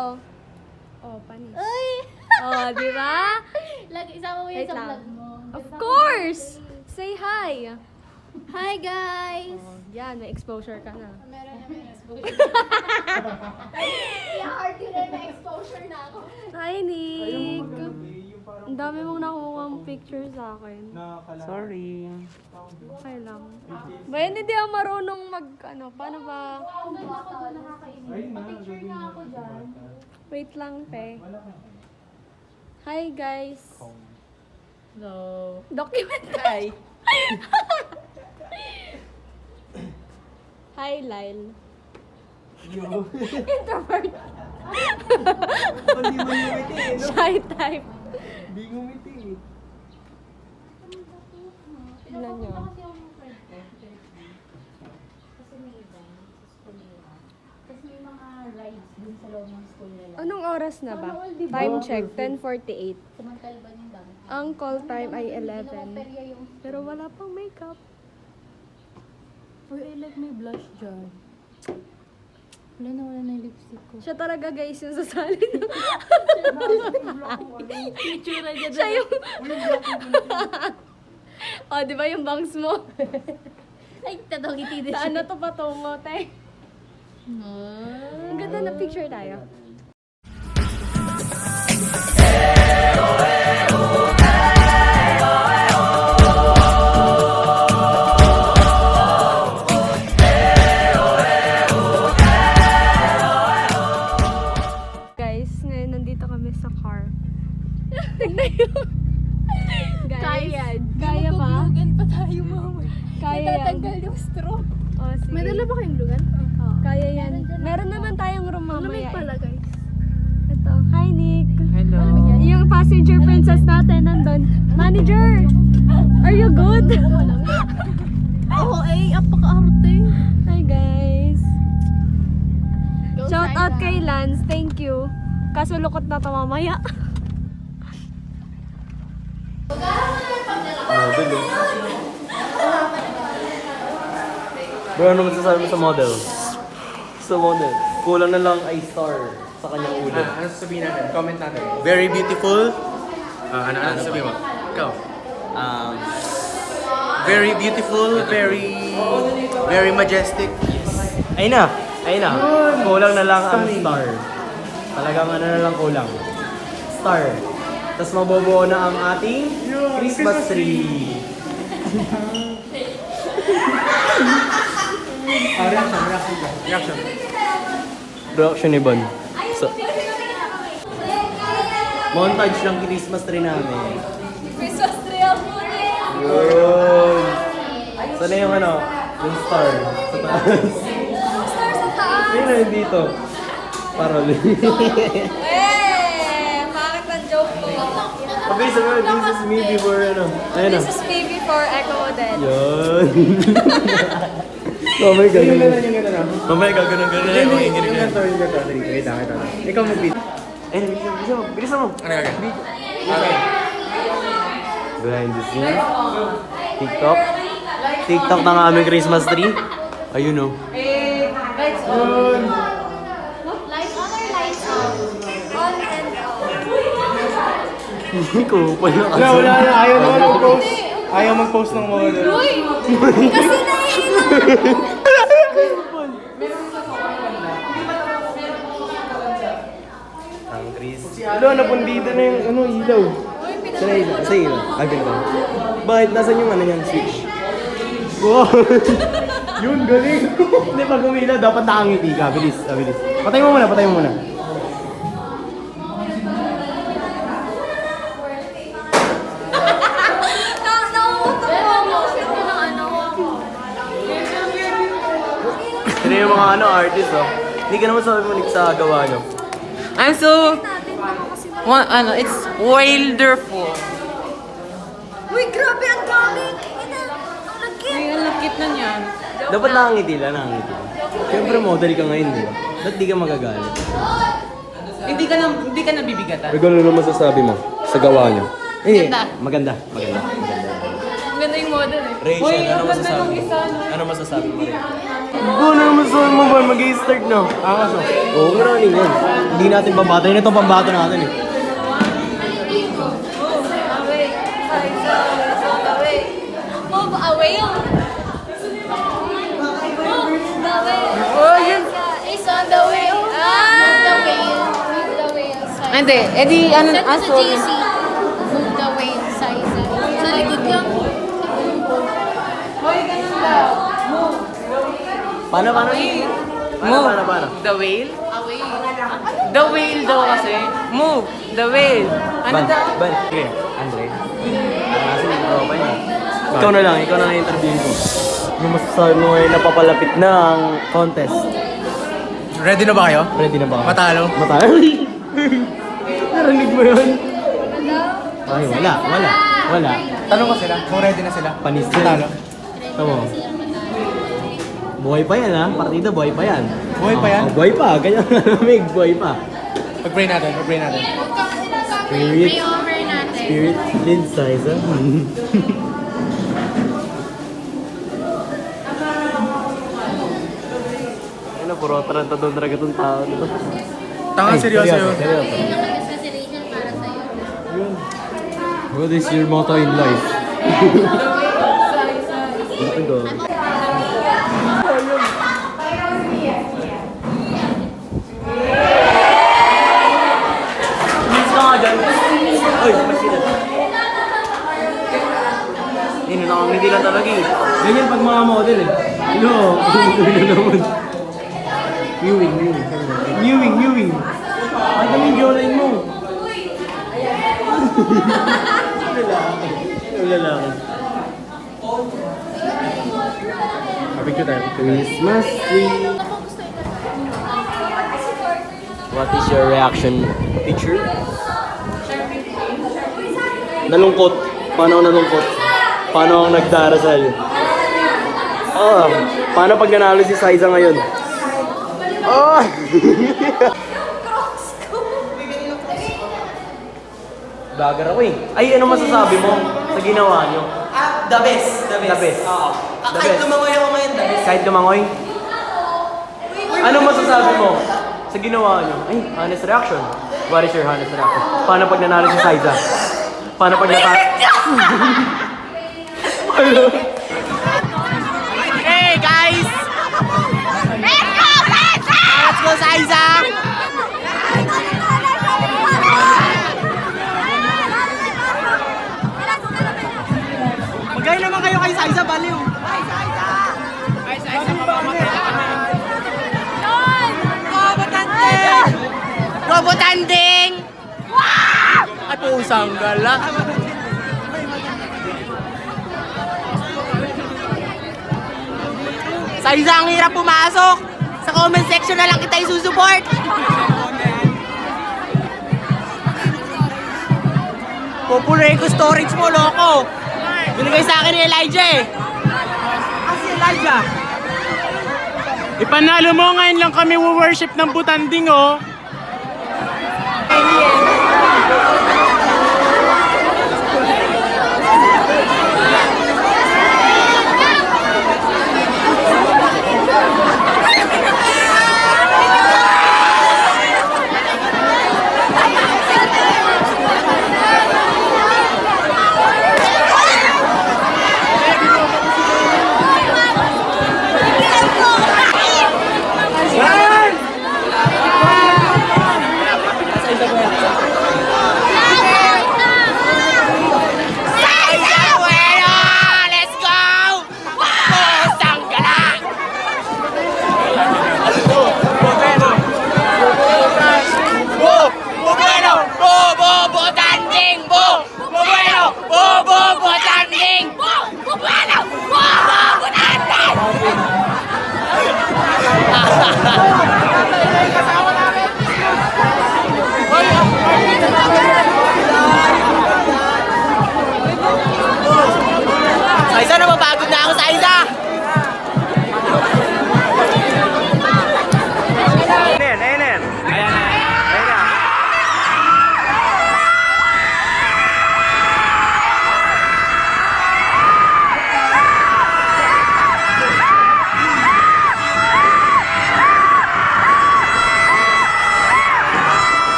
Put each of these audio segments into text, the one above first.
oh. Oh, panis. Ay! Oh, di ba? Isama mo yun Wait sa lang. vlog mo. Of course! Say hi! Hi guys! Oh, yan, may exposure ka na. Meron na may exposure. I-heart yun na may exposure na ako. Hi, Nick! Ang dami mong nakuha ang picture sa akin. Sorry. Okay lang. Bayan, hindi ako marunong paano ba? Ang ganda ko doon nakakainis. Pa-picture nga ako dyan. Wait lang, pe. Hi, guys. Hello. Document. Hi. Hi, Lyle. Yo. Introvert. Hindi mo ngumiti eh, no? Shy type. Hindi ngumiti eh. Tignan nyo. Kasi yung friend ko, kasi may event sa school nila. Kasi may mga rides dun sa loob ng school nila. Anong oras na ba? Ano, di ba? Time check, 10:48. Samantal ba yung dami? Ang call time ay Ginawa 11. perya yung... Pero wala pang makeup. Uy, I like may blush dyan. Wala na yung lipstick ko. Siya talaga guys yung sasali niyo. Picture na dyan. Siya yung... oh, di ba yung bangs mo? Ay, tadong-iti din Sa ano to patungo, te? Ang ganda na picture tayo. Guys, ngayon nandito kami sa car. Tignan nyo. Guys, Kaya. Kaya pa? Magugulugan pa tayo, mama. Kaya yan. Natatanggal yung straw. Oh, sige. May dala ba kayong lugan? Oo. Kaya yan. Meron naman tayong room mamaya. Lamig pala, guys. Ito. Hi, Nick. Hello. Yung passenger princess natin nandun. Manager! Are you good? Oo, apaka-arte. Hi, guys. Shout out kay Lance. Thank you. Kaso lukot na to mamaya. Model eh. Bro, ano masasabi mo sa model? Sa model. Kulang na lang ay star sa kanyang ulo. Ano sasabihin natin? Comment natin. Very beautiful. Ano sasabihin mo? Ikaw. Very beautiful. Very majestic. Ayun na. Ayun na. Kulang na lang ang star. Talagang ano na lang kulang. Star. Tapos mabubuo na ang ating Christmas tree. Reaction. Reaction ni Bon. So, montage ng Christmas tree namin. Christmas tree ako. Yun. Sana yung yung star sa taas. Star sa taas. Ayun na dito. Parol. Bakit ang joke ko? Sabi sa mga, this is me before Ayun na. This is me before Echo Model. Yun. Mamay Yung gano'n. gano'n, yung gano'n. Mamay gano'n. Yung ganito, yung ganito. Dali, wait lang. Ikaw mag-beat. Ayun, bilisan mo. Ano gagawin? Okay. Behind the scenes. TikTok. TikTok ng aming Christmas tree. Ayun o. Lights on or lights off? On and off. Kupal na kasi. Wala na. Ayaw naman mag-post. Ayaw mag-post ng model. Kasi naiilang. Ang Chris. Ano, napundida na yung ilaw. Sa ilaw. Ay, ganito. Bakit? Nasaan yung yan? Switch. Wow! Yun, galing! Hindi, pag umilaw, dapat nakangiti ka. Bilis. Patay mo muna. Sino yung mga artist, oh. Hindi ka naman sabi mo sa gawa nyo. I'm so, it's wonderful. Uy, grabe ang gamit! Ang lagkit! Ay, ang lakit na niyan. Dapat nakangiti lang. Siyempre model ka ngayon, di ba? Ba't di ka magagalit? Hindi ka nabibigatan. Pero gano'n naman masasabi mo sa gawa nyo? Maganda. Maganda. Ganda yung model eh. Rachel, ano masasabi mo? Ano masasabi mo rin? Ano naman masasabi mo ba? Mag-i-start na. Angas o. Oo, maraming yan. Hindi natin pambato. Yun itong pambato natin eh. Move away. Oh, yun. It's on the way. Move the whale. Move the whale side. Hindi, edi ano, Send ko sa sorry. GC. Move the whale side. Sa likod lang. Paano? Paano? The whale? Away. The whale daw kasi. Move. The whale. Ano daw? Okay, Andre. Nasa yung tropa niya. Ikaw na lang interview ko. Yung masasabi mo ay napapalapit na ang contest. Ready na ba kayo? Ready na ba? Matalo? Matalo? Narinig mo yun? Ay, wala. Tanong ko sila kung ready na sila. Panis yan. Matalo? Tama. Buhay pa yan ha, partida buhay pa yan. Buhay pa yan? Oh, buhay pa, ganyan malamig, buhay pa. Pag-pray natin. Spirit, Pray over natin. spirit, lid size ha. Ano, puro tarantadon talaga itong tao nito. Tanga, seryoso yun. Seryoso. Assassination para sa'yo. What is your motto in life? Laki ko. Miss ka nga dyan. Ay, masila. Hindi lang talaga eh. Ganyan pag mga model eh. Ano? Ano naman? Mewing. Ay, kami yung jawline mo. Lalaki. Picture tayo. Christmas tree. What is your reaction, teacher? Nalungkot. Paano ako nalungkot? Paano ako nagdarasal? Paano pag nanalo si Saiza ngayon? Vlogger ako eh. Ay, ano masasabi mo sa ginawa nyo? The best. The best. Oo. The Kahit best. lumangoy ako ngayon, the best. Kahit lumangoy? Ano masasabi mo sa ginawa nyo? Ay, honest reaction. What is your honest reaction? Paano pag nanalo si Saiza? Paano pag Hey guys! Let's go, Saiza! Magay naman kayo kay Saiza, baliw! Robo tanding! Ay, pusang gala! Saiza, ang hirap pumasok! Sa comment section na lang kita isusupport! Popular ko storage mo, loko! Binigay sa akin ni Elijah eh! Kasi Elijah! Ipanalo mo, ngayon lang kami worship ng butanding, oh.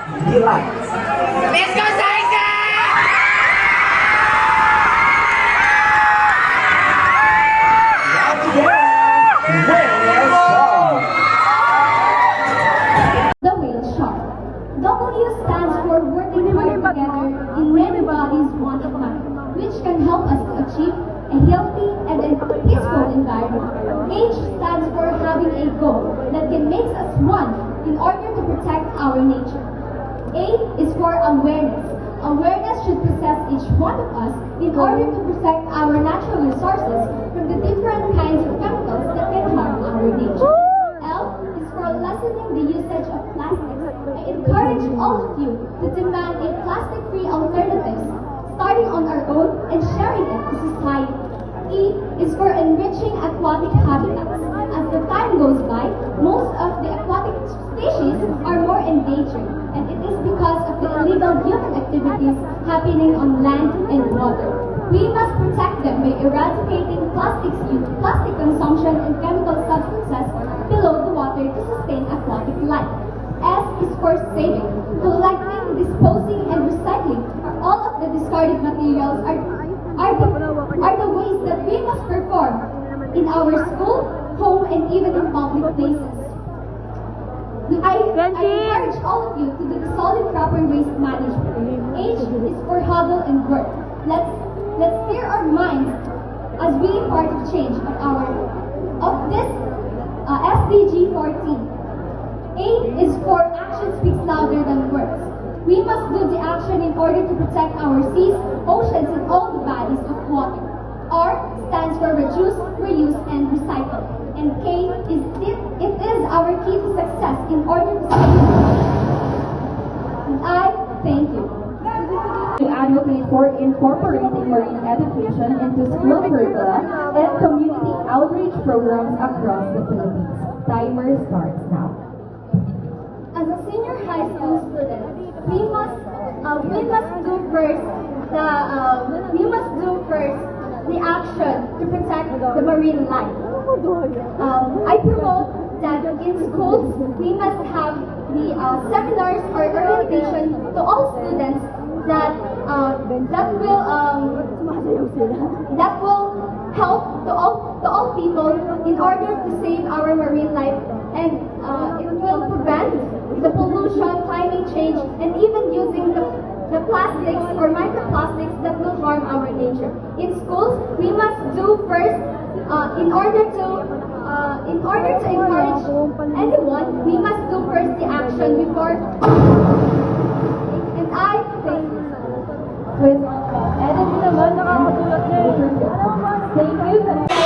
Let's go, Saisa! The whale shark. W stands for working hard together in many bodies one of mind, which can help us to achieve a healthy and a peaceful environment. H stands for having a goal that can make us one in order to protect our nature. A is for awareness. Awareness should possess each one of us in order to protect our natural resources from the different kinds of chemicals that can harm our nature. L is for lessening the usage of plastics. I encourage all of you to demand a plastic-free alternatives, starting on our own and sharing it to society. E is for enriching aquatic habitats. As the time goes by, most of the aquatic species are more endangered, and it is because of the illegal human activities happening on land and water. We must protect them by eradicating plastic use, plastic consumption, and chemical substances below the water to sustain aquatic life. S is for saving. Collecting, disposing, and recycling all of the discarded materials are the ways that we must perform in our school, home, and even in public places. I encourage all of you to do the solid proper waste management. H is for huddle and work. Let's clear our minds as we part of change of this SDG 14. A is for action speaks louder than words. We must do the action in order to protect our seas, oceans, and all the bodies of water. R stands for reduce, reuse, and recycle. And K it is our key to success in order to save the world. And I thank you. To advocate for incorporating marine education into school curricula and community outreach programs across the Philippines. Timer starts now. As a senior high school student, we must do first the action to protect the marine life. I promote that in schools we must have the seminars or orientation to all students that will help to all people in order to save our marine life, and it will prevent the pollution, climate change, and even using the plastics or microplastics that will harm our nature. In schools, we must do first in order to encourage anyone, we must do first the action before. And I think with Edith naman nakakatulad niya. Thank you.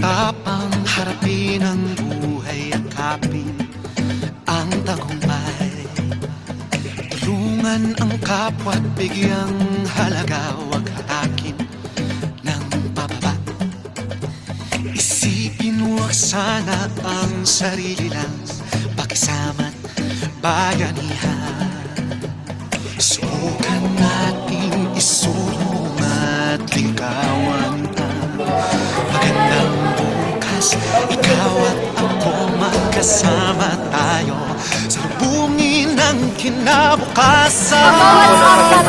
Tapang harapin ang buhay, yakapin ang tagumpay. Tulungan ang kapwa't bigyang halaga, huwag hatakin ng pababa. Isipin huwag sana ang sarili lang, pakisama't bayanihan. Subukan natin isulong at ligawan ang magandang bukas. Ikaw at ako magkasama tayo, salubungin ng kinabukasan. Bawat araw